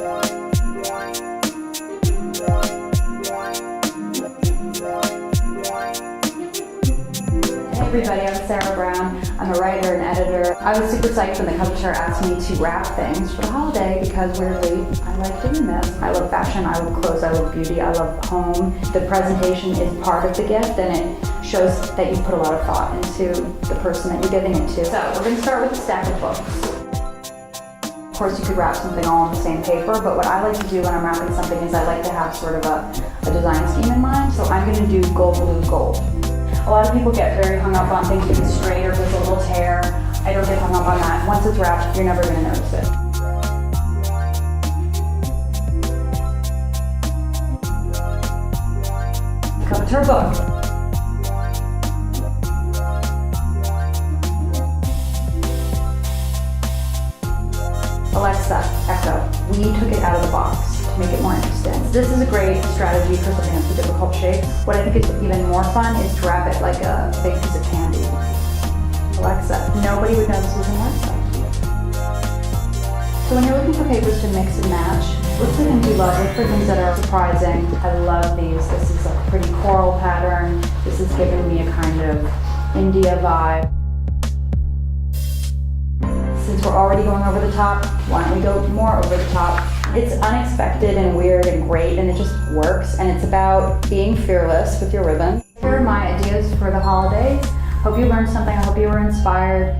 Everybody, I'm Sera Brown. I'm a writer and editor. I was super psyched when the publisher asked me to wrap things for the holiday because weirdly, I like doing this. I love fashion, I love clothes, I love beauty, I love home. The presentation is part of the gift and it shows that you put a lot of thought into the person that you're giving it to. So we're going to start with a stack of books. Of course, you could wrap something all on the same paper, but what I like to do when I'm wrapping something is I like to have sort of a design scheme in mind. So I'm going to do gold, blue, gold. A lot of people get very hung up on things being straight or there's a little tear. I don't get hung up on that. Once it's wrapped, you're never going to notice it. Come to our book. Alexa, Echo. We took it out of the box to make it more interesting. This is a great strategy for something that's a difficult shape. What I think is even more fun is to wrap it like a big piece of candy. Alexa, nobody would know this was in Alexa. So when you're looking for papers to mix and match, look for things you love, look for things that are surprising. I love these. This is a pretty coral pattern. This is giving me a kind of India vibe. Since we're already going over the top, why don't we go more over the top? It's unexpected and weird and great and it just works, and it's about being fearless with your ribbon. Here are my ideas for the holidays. Hope you learned something. I hope you were inspired.